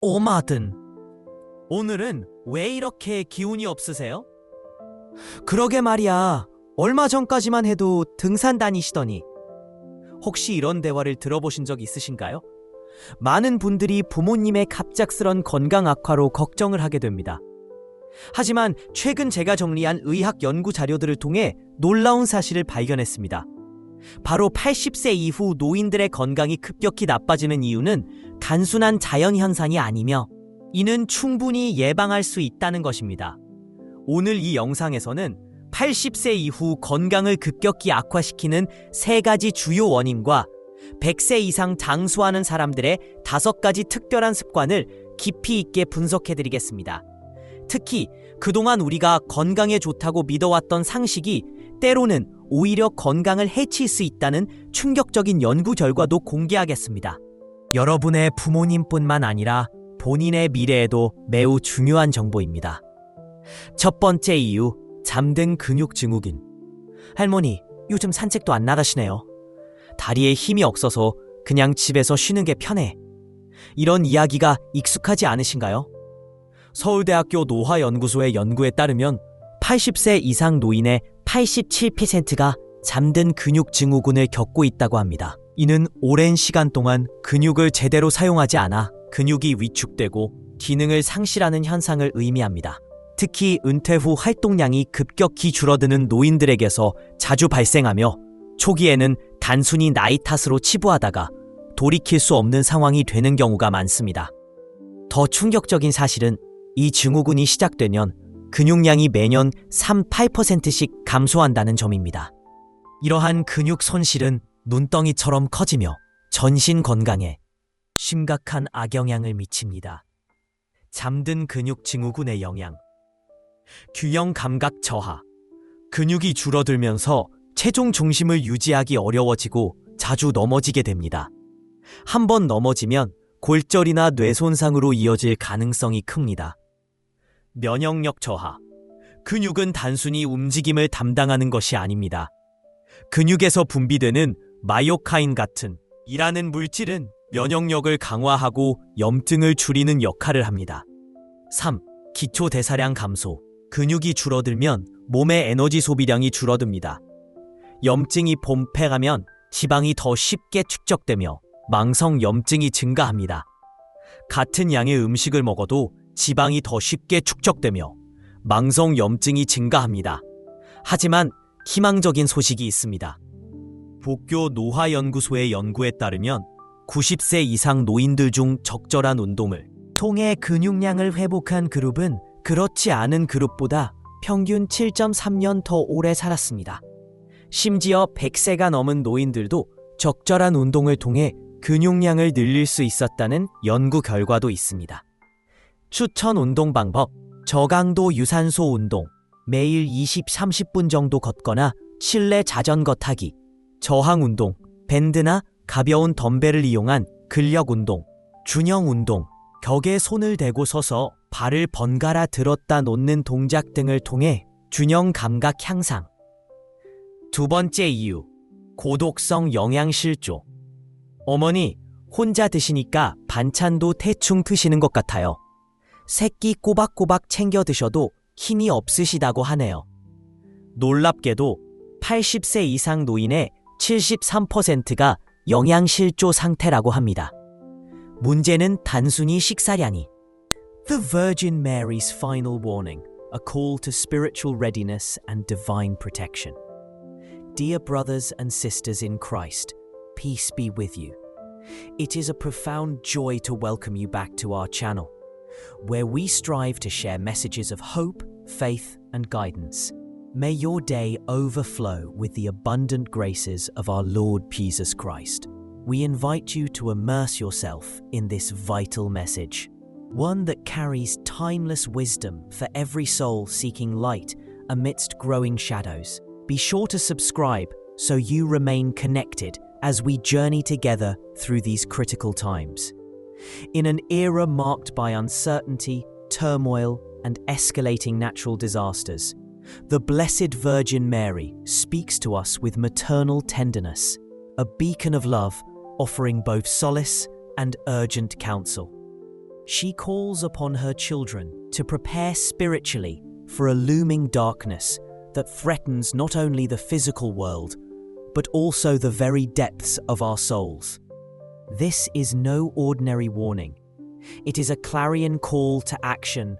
오마든, 오늘은 왜 이렇게 기운이 없으세요? 그러게 말이야. 얼마 전까지만 해도 등산 다니시더니. 혹시 이런 대화를 들어보신 적 있으신가요? 많은 분들이 부모님의 갑작스런 건강 악화로 걱정을 하게 됩니다. 하지만 최근 제가 정리한 의학 연구 자료들을 통해 놀라운 사실을 발견했습니다. 바로 80세 이후 노인들의 건강이 급격히 나빠지는 이유는 단순한 자연현상이 아니며 이는 충분히 예방할 수 있다는 것입니다. 오늘 이 영상에서는 80세 이후 건강을 급격히 악화시키는 3가지 주요 원인과 100세 이상 장수하는 사람들의 5가지 특별한 습관을 깊이 있게 분석해드리겠습니다. 특히 그동안 우리가 건강에 좋다고 믿어왔던 상식이 때로는 오히려 건강을 해칠 수 있다는 충격적인 연구 결과도 공개하겠습니다. 여러분의 부모님뿐만 아니라 본인의 미래에도 매우 중요한 정보입니다. 첫 번째 이유, 잠든 근육 증후군. 할머니, 요즘 산책도 안 나가시네요. 다리에 힘이 없어서 그냥 집에서 쉬는 게 편해. 이런 이야기가 익숙하지 않으신가요? 서울대학교 노화연구소의 연구에 따르면 80세 이상 노인의 87%가 잠든 근육 증후군을 겪고 있다고 합니다. 이는 오랜 시간 동안 근육을 제대로 사용하지 않아 근육이 위축되고 기능을 상실하는 현상을 의미합니다. 특히 은퇴 후 활동량이 급격히 줄어드는 노인들에게서 자주 발생하며 초기에는 단순히 나이 탓으로 치부하다가 돌이킬 수 없는 상황이 되는 경우가 많습니다. 더 충격적인 사실은 이 증후군이 시작되면 근육량이 매년 3~8%씩 감소한다는 점입니다. 이러한 근육 손실은 눈덩이처럼 커지며 전신 건강에 심각한 악영향을 미칩니다. 잠든 근육 증후군의 영향. 균형 감각 저하. 근육이 줄어들면서 체중 중심을 유지하기 어려워지고 자주 넘어지게 됩니다. 한번 넘어지면 골절이나 뇌 손상으로 이어질 가능성이 큽니다. 면역력 저하. 근육은 단순히 움직임을 담당하는 것이 아닙니다. 근육에서 분비되는 마이오카인 같은 이라는 물질은 면역력을 강화하고 염증을 줄이는 역할을 합니다. 3. 기초 대사량 감소. 근육이 줄어들면 몸의 에너지 소비량이 줄어듭니다. 염증이 본패하면 지방이 더 쉽게 축적되며 망성 염증이 증가합니다. 같은 양의 음식을 먹어도 지방이 더 쉽게 축적되며 망성 염증이 증가합니다. 하지만 희망적인 소식이 있습니다. 복교 노화연구소의 연구에 따르면 90세 이상 노인들 중 적절한 운동을 통해 근육량을 회복한 그룹은 그렇지 않은 그룹보다 평균 7.3년 더 오래 살았습니다. 심지어 100세가 넘은 노인들도 적절한 운동을 통해 근육량을 늘릴 수 있었다는 연구 결과도 있습니다. 추천 운동 방법, 저강도 유산소 운동, 매일 20~30분 정도 걷거나 실내 자전거 타기, 저항 운동, 밴드나 가벼운 덤벨을 이용한 근력 운동, 균형 운동, 벽에 손을 대고 서서 발을 번갈아 들었다 놓는 동작 등을 통해 균형 감각 향상. 두 번째 이유, 고독성 영양실조. 어머니, 혼자 드시니까 반찬도 대충 드시는 것 같아요. 새끼 꼬박꼬박 챙겨 드셔도 힘이 없으시다고 하네요. 놀랍게도 80세 이상 노인의 73%가 영양실조 상태라고 합니다. 문제는 단순히 식사량이. The Virgin Mary's Final Warning, a call to spiritual readiness and divine protection. Dear brothers and sisters in Christ, peace be with you. It is a profound joy to welcome you back to our channel, where we strive to share messages of hope, faith, and guidance. May your day overflow with the abundant graces of our Lord Jesus Christ. We invite you to immerse yourself in this vital message, one that carries timeless wisdom for every soul seeking light amidst growing shadows. Be sure to subscribe so you remain connected as we journey together through these critical times. In an era marked by uncertainty, turmoil, and escalating natural disasters, the Blessed Virgin Mary speaks to us with maternal tenderness, a beacon of love offering both solace and urgent counsel. She calls upon her children to prepare spiritually for a looming darkness that threatens not only the physical world, but also the very depths of our souls. This is no ordinary warning. It is a clarion call to action.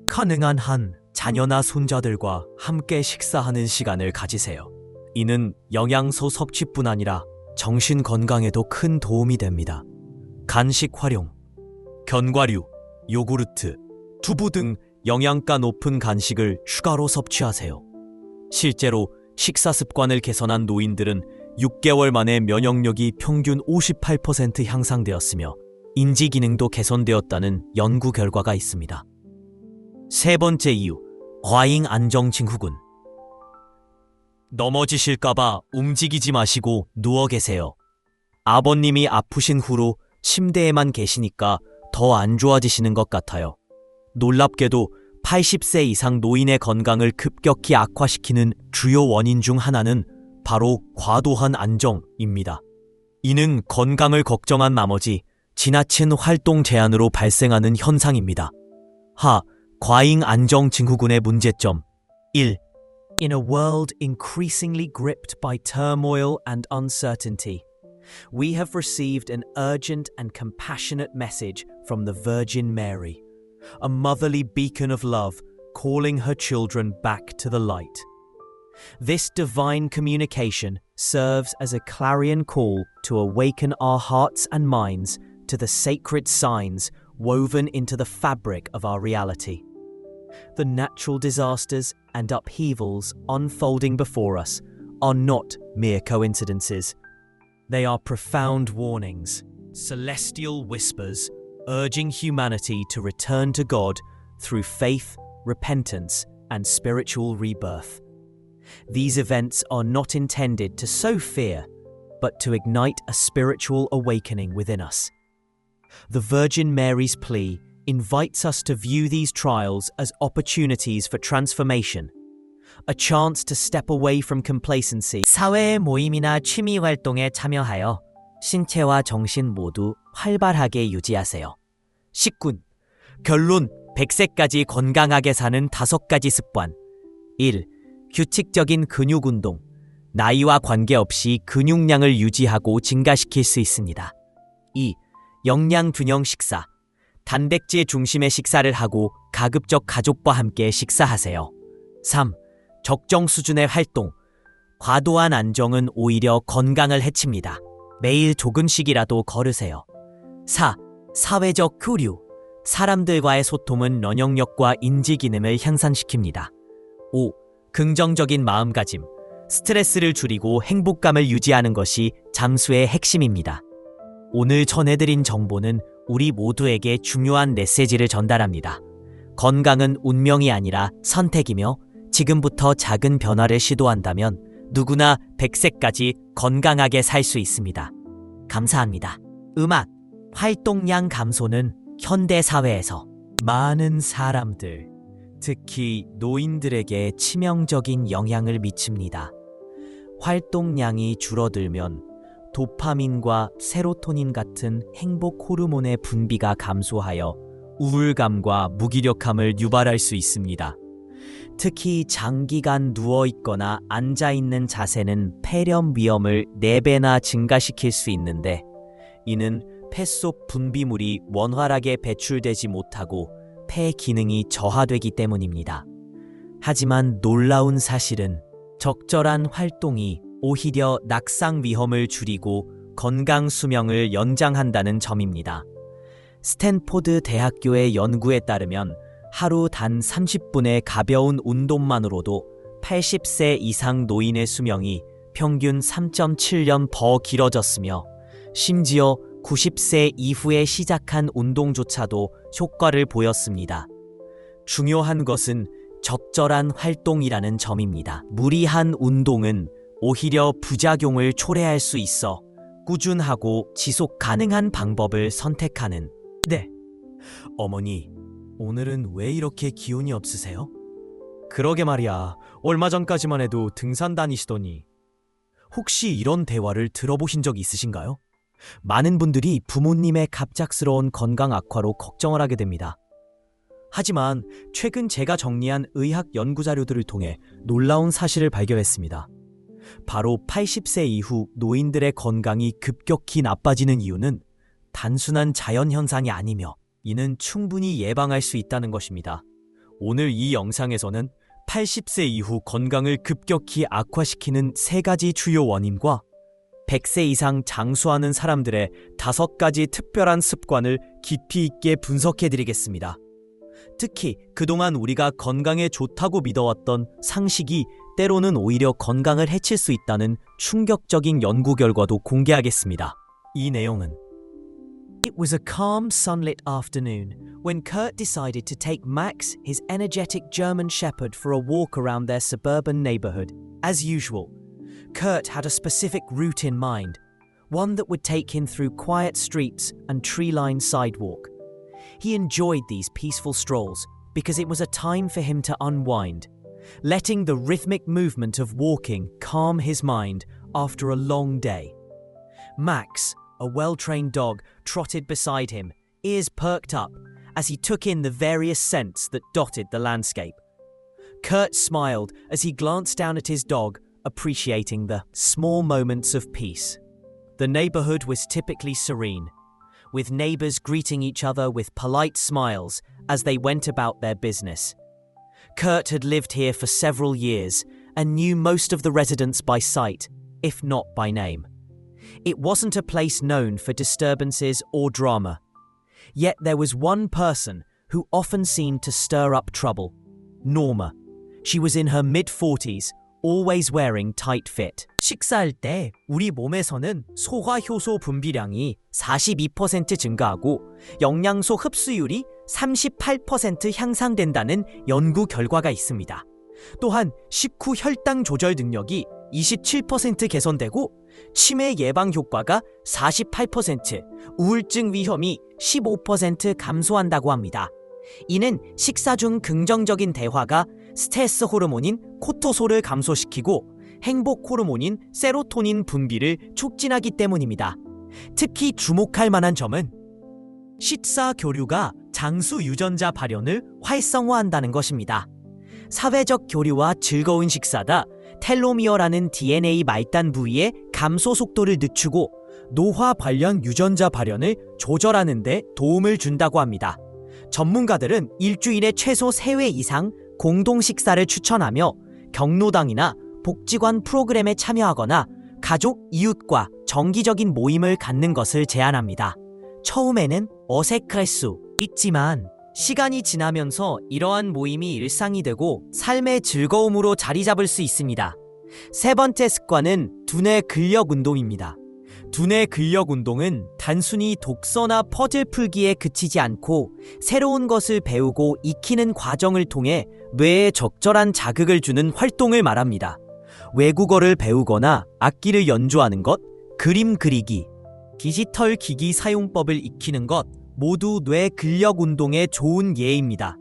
가능한 한 자녀나 손자들과 함께 식사하는 시간을 가지세요. 이는 영양소 섭취뿐 아니라 정신 건강에도 큰 도움이 됩니다. 간식 활용, 견과류, 요구르트, 두부 등 영양가 높은 간식을 추가로 섭취하세요. 실제로 식사 습관을 개선한 노인들은 6개월 만에 면역력이 평균 58% 향상되었으며 인지 기능도 개선되었다는 연구 결과가 있습니다. 세 번째 이유, 과잉 안정 증후군. 넘어지실까봐 움직이지 마시고 누워 계세요. 아버님이 아프신 후로 침대에만 계시니까 더 안 좋아지시는 것 같아요. 놀랍게도 80세 이상 노인의 건강을 급격히 악화시키는 주요 원인 중 하나는 바로 과도한 안정입니다. 이는 건강을 걱정한 나머지 지나친 활동 제한으로 발생하는 현상입니다. 과잉 안정 증후군의 문제점 1. In a world increasingly gripped by turmoil and uncertainty, we have received an urgent and compassionate message from the Virgin Mary, a motherly beacon of love calling her children back to the light. This divine communication serves as a clarion call to awaken our hearts and minds to the sacred signs woven into the fabric of our reality. The natural disasters and upheavals unfolding before us are not mere coincidences. They are profound warnings, celestial whispers urging humanity to return to God through faith, repentance, and spiritual rebirth. These events are not intended to sow fear, but to ignite a spiritual awakening within us. The Virgin Mary's plea invites us to view these trials as opportunities for transformation, a chance to step away from complacency. 사회의 모임이나 취미 활동에 참여하여 신체와 정신 모두 활발하게 유지하세요. 19. 결론 100세까지 건강하게 사는 5가지 습관. 1. 규칙적인 근육 운동. 나이와 관계없이 근육량을 유지하고 증가시킬 수 있습니다. 2. 영양 균형 식사. 단백질 중심의 식사를 하고 가급적 가족과 함께 식사하세요. 3. 적정 수준의 활동. 과도한 안정은 오히려 건강을 해칩니다. 매일 조금씩이라도 걸으세요. 4. 사회적 교류. 사람들과의 소통은 면역력과 인지 기능을 향상시킵니다. 5. 긍정적인 마음가짐. 스트레스를 줄이고 행복감을 유지하는 것이 잠수의 핵심입니다. 오늘 전해드린 정보는 우리 모두에게 중요한 메시지를 전달합니다. 건강은 운명이 아니라 선택이며 지금부터 작은 변화를 시도한다면 누구나 100세까지 건강하게 살 수 있습니다. 감사합니다. 음악, 활동량 감소는 현대 사회에서 많은 사람들, 특히 노인들에게 치명적인 영향을 미칩니다. 활동량이 줄어들면 도파민과 세로토닌 같은 행복 호르몬의 분비가 감소하여 우울감과 무기력함을 유발할 수 있습니다. 특히 장기간 누워있거나 앉아있는 자세는 폐렴 위험을 4배나 증가시킬 수 있는데 이는 폐 속 분비물이 원활하게 배출되지 못하고 폐 기능이 저하되기 때문입니다. 하지만 놀라운 사실은 적절한 활동이 오히려 낙상 위험을 줄이고 건강 수명을 연장한다는 점입니다. 스탠포드 대학교의 연구에 따르면 하루 단 30분의 가벼운 운동만으로도 80세 이상 노인의 수명이 평균 3.7년 더 길어졌으며 심지어 90세 이후에 시작한 운동조차도 효과를 보였습니다. 중요한 것은 적절한 활동이라는 점입니다. 무리한 운동은 오히려 부작용을 초래할 수 있어 꾸준하고 지속 가능한 방법을 선택하는. 네, 어머니, 오늘은 왜 이렇게 기운이 없으세요? 그러게 말이야, 얼마 전까지만 해도 등산 다니시더니. 혹시 이런 대화를 들어보신 적 있으신가요? 많은 분들이 부모님의 갑작스러운 건강 악화로 걱정을 하게 됩니다. 하지만 최근 제가 정리한 의학 연구 자료들을 통해 놀라운 사실을 발견했습니다. 바로 80세 이후 노인들의 건강이 급격히 나빠지는 이유는 단순한 자연현상이 아니며 이는 충분히 예방할 수 있다는 것입니다. 오늘 이 영상에서는 80세 이후 건강을 급격히 악화시키는 3가지 주요 원인과 100세 이상 장수하는 사람들의 5가지 특별한 습관을 깊이 있게 분석해드리겠습니다. 특히 그동안 우리가 건강에 좋다고 믿어왔던 상식이 때로는 오히려 건강을 해칠 수 있다는 충격적인 연구 결과도 공개하겠습니다. 이 내용은 It was a calm, sunlit afternoon when Kurt decided to take Max, his energetic German Shepherd, for a walk around their suburban neighborhood. As usual, Kurt had a specific route in mind, one that would take him through quiet streets and tree-lined sidewalk. He enjoyed these peaceful strolls because it was a time for him to unwind, letting the rhythmic movement of walking calm his mind after a long day. Max, a well-trained dog, trotted beside him, ears perked up as he took in the various scents that dotted the landscape. Kurt smiled as he glanced down at his dog, appreciating the small moments of peace. The neighborhood was typically serene, with neighbors greeting each other with polite smiles as they went about their business. Kurt had lived here for several years and knew most of the residents by sight, if not by name. It wasn't a place known for disturbances or drama. Yet there was one person who often seemed to stir up trouble. Norma. She was in her mid-40s, always wearing tight fit. 식사할 때 우리 몸에서는 소화 효소 분비량이 42% 증가하고 영양소 흡수율이 38% 향상된다는 연구 결과가 있습니다. 또한 식후 혈당 조절 능력이 27% 개선되고 치매 예방 효과가 48%, 우울증 위험이 15% 감소한다고 합니다. 이는 식사 중 긍정적인 대화가 스트레스 호르몬인 코르티솔을 감소시키고 행복 호르몬인 세로토닌 분비를 촉진하기 때문입니다. 특히 주목할 만한 점은 식사 교류가 장수 유전자 발현을 활성화한다는 것입니다. 사회적 교류와 즐거운 식사가 텔로미어라는 DNA 말단 부위의 감소 속도를 늦추고 노화 관련 유전자 발현을 조절하는 데 도움을 준다고 합니다. 전문가들은 일주일에 최소 3회 이상 공동 식사를 추천하며 경로당이나 복지관 프로그램에 참여하거나 가족, 이웃과 정기적인 모임을 갖는 것을 제안합니다. 처음에는 어색할 수 있지만 시간이 지나면서 이러한 모임이 일상이 되고 삶의 즐거움으로 자리 잡을 수 있습니다. 3번째 습관은 두뇌 근력 운동입니다. 두뇌 근력 운동은 단순히 독서나 퍼즐 풀기에 그치지 않고 새로운 것을 배우고 익히는 과정을 통해 뇌에 적절한 자극을 주는 활동을 말합니다. 외국어를 배우거나 악기를 연주하는 것, 그림 그리기, 디지털 기기 사용법을 익히는 것 모두 뇌 근력 운동에 좋은 예입니다.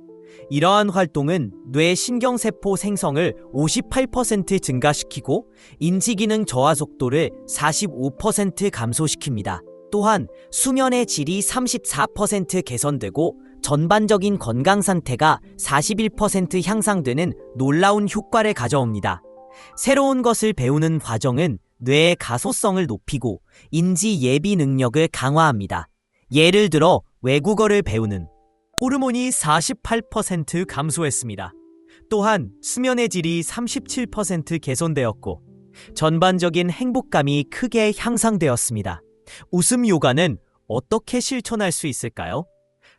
이러한 활동은 뇌 신경세포 생성을 58% 증가시키고 인지기능 저하 속도를 45% 감소시킵니다. 또한 수면의 질이 34% 개선되고 전반적인 건강 상태가 41% 향상되는 놀라운 효과를 가져옵니다. 새로운 것을 배우는 과정은 뇌의 가소성을 높이고 인지 예비 능력을 강화합니다. 예를 들어 외국어를 배우는 호르몬이 48% 감소했습니다. 또한 수면의 질이 37% 개선되었고 전반적인 행복감이 크게 향상되었습니다. 웃음 요가는 어떻게 실천할 수 있을까요?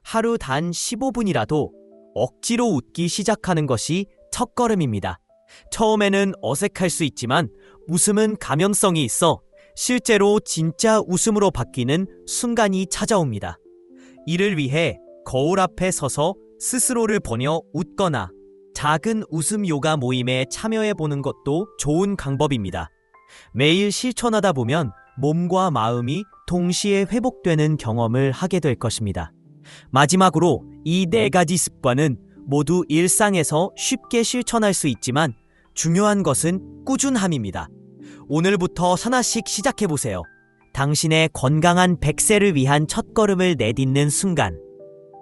하루 단 15분이라도 억지로 웃기 시작하는 것이 첫걸음입니다. 처음에는 어색할 수 있지만 웃음은 감염성이 있어 실제로 진짜 웃음으로 바뀌는 순간이 찾아옵니다. 이를 위해 거울 앞에 서서 스스로를 보며 웃거나 작은 웃음 요가 모임에 참여해보는 것도 좋은 방법입니다. 매일 실천하다 보면 몸과 마음이 동시에 회복되는 경험을 하게 될 것입니다. 마지막으로 이 4가지 습관은 모두 일상에서 쉽게 실천할 수 있지만 중요한 것은 꾸준함입니다. 오늘부터 하나씩 시작해보세요. 당신의 건강한 100세를 위한 첫걸음을 내딛는 순간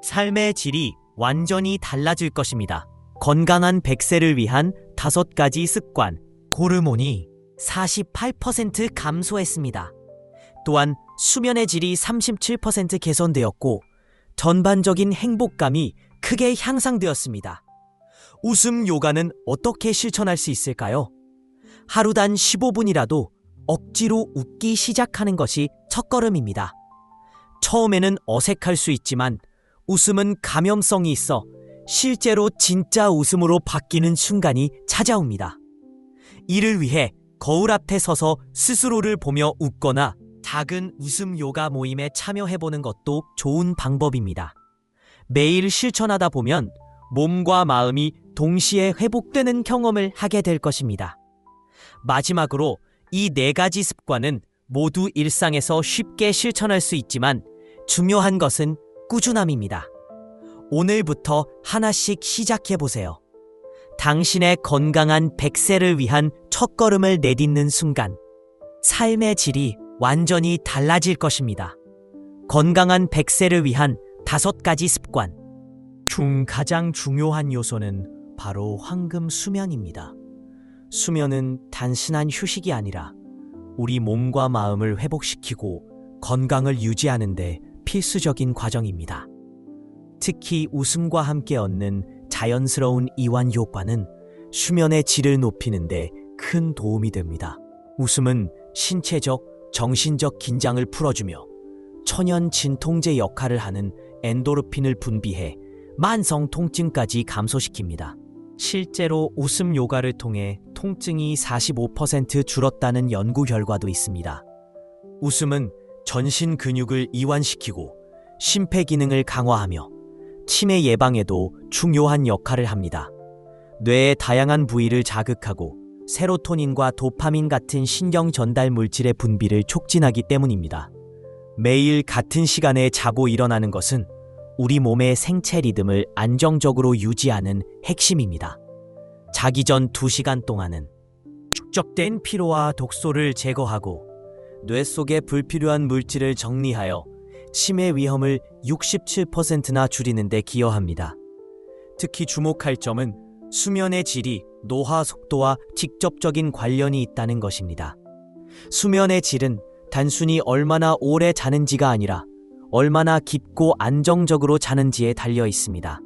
삶의 질이 완전히 달라질 것입니다. 건강한 100세를 위한 5가지 습관. 호르몬이 48% 감소했습니다. 또한 수면의 질이 37% 개선되었고 전반적인 행복감이 크게 향상되었습니다. 웃음 요가는 어떻게 실천할 수 있을까요? 하루 단 15분이라도 억지로 웃기 시작하는 것이 첫걸음입니다. 처음에는 어색할 수 있지만 웃음은 감염성이 있어 실제로 진짜 웃음으로 바뀌는 순간이 찾아옵니다. 이를 위해 거울 앞에 서서 스스로를 보며 웃거나 작은 웃음 요가 모임에 참여해보는 것도 좋은 방법입니다. 매일 실천하다 보면 몸과 마음이 동시에 회복되는 경험을 하게 될 것입니다. 마지막으로 이 4가지 습관은 모두 일상에서 쉽게 실천할 수 있지만 중요한 것은 꾸준함입니다. 오늘부터 하나씩 시작해보세요. 당신의 건강한 100세를 위한 첫걸음을 내딛는 순간 삶의 질이 완전히 달라질 것입니다. 건강한 100세를 위한 5가지 습관 중 가장 중요한 요소는 바로 황금 수면입니다. 수면은 단순한 휴식이 아니라 우리 몸과 마음을 회복시키고 건강을 유지하는 데 필수적인 과정입니다. 특히 웃음과 함께 얻는 자연스러운 이완 효과는 수면의 질을 높이는 데 큰 도움이 됩니다. 웃음은 신체적, 정신적 긴장을 풀어주며 천연 진통제 역할을 하는 엔도르핀을 분비해 만성 통증까지 감소시킵니다. 실제로 웃음 요가를 통해 통증이 45% 줄었다는 연구 결과도 있습니다. 웃음은 전신 근육을 이완시키고 심폐기능을 강화하며 치매 예방에도 중요한 역할을 합니다. 뇌의 다양한 부위를 자극하고 세로토닌과 도파민 같은 신경 전달 물질의 분비를 촉진하기 때문입니다. 매일 같은 시간에 자고 일어나는 것은 우리 몸의 생체 리듬을 안정적으로 유지하는 핵심입니다. 자기 전 2시간 동안은 축적된 피로와 독소를 제거하고 뇌 속의 불필요한 물질을 정리하여 치매 위험을 67%나 줄이는 데 기여합니다. 특히 주목할 점은 수면의 질이 노화 속도와 직접적인 관련이 있다는 것입니다. 수면의 질은 단순히 얼마나 오래 자는지가 아니라 얼마나 깊고 안정적으로 자는지에 달려 있습니다.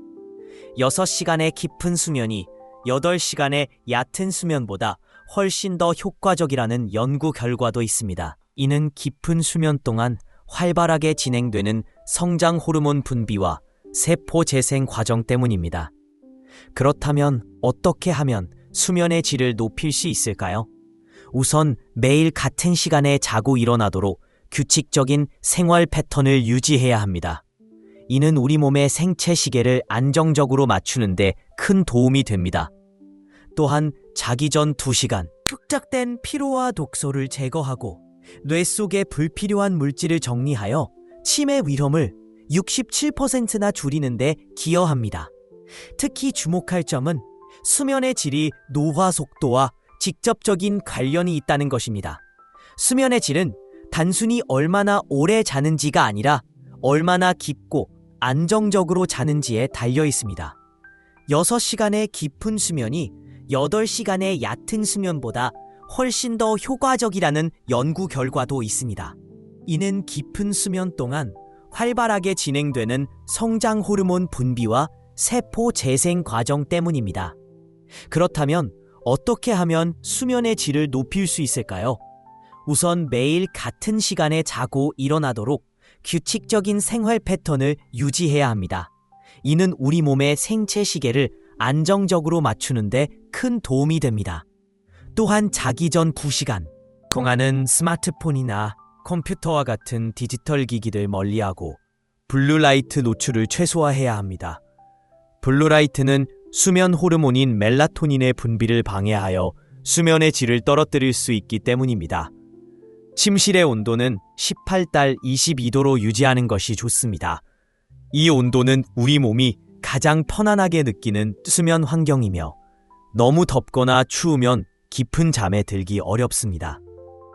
6시간의 깊은 수면이 8시간의 얕은 수면보다 훨씬 더 효과적이라는 연구 결과도 있습니다. 이는 깊은 수면 동안 활발하게 진행되는 성장 호르몬 분비와 세포 재생 과정 때문입니다. 그렇다면 어떻게 하면 수면의 질을 높일 수 있을까요? 우선 매일 같은 시간에 자고 일어나도록 규칙적인 생활 패턴을 유지해야 합니다. 이는 우리 몸의 생체 시계를 안정적으로 맞추는 데 큰 도움이 됩니다. 또한 자기 전 2시간 축적된 피로와 독소를 제거하고 뇌 속의 불필요한 물질을 정리하여 치매 위험을 67%나 줄이는 데 기여합니다. 특히 주목할 점은 수면의 질이 노화 속도와 직접적인 관련이 있다는 것입니다. 수면의 질은 단순히 얼마나 오래 자는지가 아니라 얼마나 깊고 안정적으로 자는지에 달려 있습니다. 6시간의 깊은 수면이 8시간의 얕은 수면보다 훨씬 더 효과적이라는 연구 결과도 있습니다. 이는 깊은 수면 동안 활발하게 진행되는 성장 호르몬 분비와 세포 재생 과정 때문입니다. 그렇다면 어떻게 하면 수면의 질을 높일 수 있을까요? 우선 매일 같은 시간에 자고 일어나도록 규칙적인 생활 패턴을 유지해야 합니다. 이는 우리 몸의 생체 시계를 안정적으로 맞추는 데 큰 도움이 됩니다. 또한 자기 전 2시간 동안은 스마트폰이나 컴퓨터와 같은 디지털 기기를 멀리하고 블루라이트 노출을 최소화해야 합니다. 블루라이트는 수면 호르몬인 멜라토닌의 분비를 방해하여 수면의 질을 떨어뜨릴 수 있기 때문입니다. 침실의 온도는 18달 22도로 유지하는 것이 좋습니다. 이 온도는 우리 몸이 가장 편안하게 느끼는 수면 환경이며 너무 덥거나 추우면 깊은 잠에 들기 어렵습니다.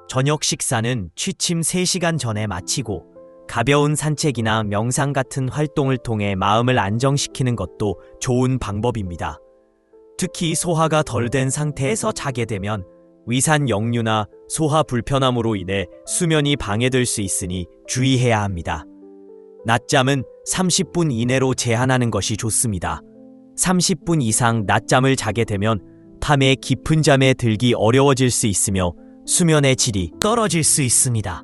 저녁 식사는 취침 3시간 전에 마치고 가벼운 산책이나 명상 같은 활동을 통해 마음을 안정시키는 것도 좋은 방법입니다. 특히 소화가 덜 된 상태에서 자게 되면 위산 역류나 소화 불편함으로 인해 수면이 방해될 수 있으니 주의해야 합니다. 낮잠은 30분 이내로 제한하는 것이 좋습니다. 30분 이상 낮잠을 자게 되면 밤에 깊은 잠에 들기 어려워질 수 있으며 수면의 질이 떨어질 수 있습니다.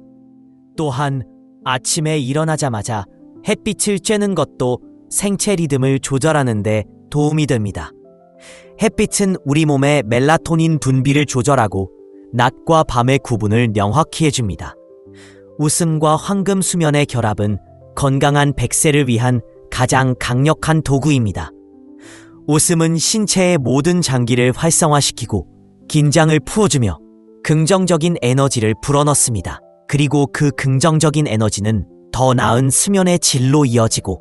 또한 아침에 일어나자마자 햇빛을 쬐는 것도 생체 리듬을 조절하는 데 도움이 됩니다. 햇빛은 우리 몸의 멜라토닌 분비를 조절하고 낮과 밤의 구분을 명확히 해줍니다. 웃음과 황금 수면의 결합은 건강한 백세를 위한 가장 강력한 도구입니다. 웃음은 신체의 모든 장기를 활성화시키고 긴장을 풀어주며 긍정적인 에너지를 불어넣습니다. 그리고 그 긍정적인 에너지는 더 나은 수면의 질로 이어지고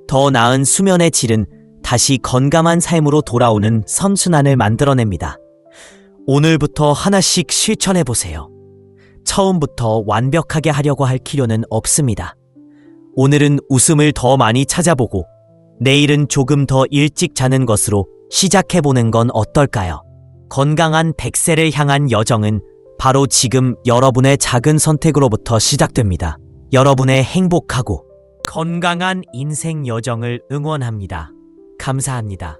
더 나은 수면의 질은 다시 건강한 삶으로 돌아오는 선순환을 만들어냅니다. 오늘부터 하나씩 실천해보세요. 처음부터 완벽하게 하려고 할 필요는 없습니다. 오늘은 웃음을 더 많이 찾아보고 내일은 조금 더 일찍 자는 것으로 시작해보는 건 어떨까요? 건강한 100세를 향한 여정은 바로 지금 여러분의 작은 선택으로부터 시작됩니다. 여러분의 행복하고 건강한 인생 여정을 응원합니다. 감사합니다.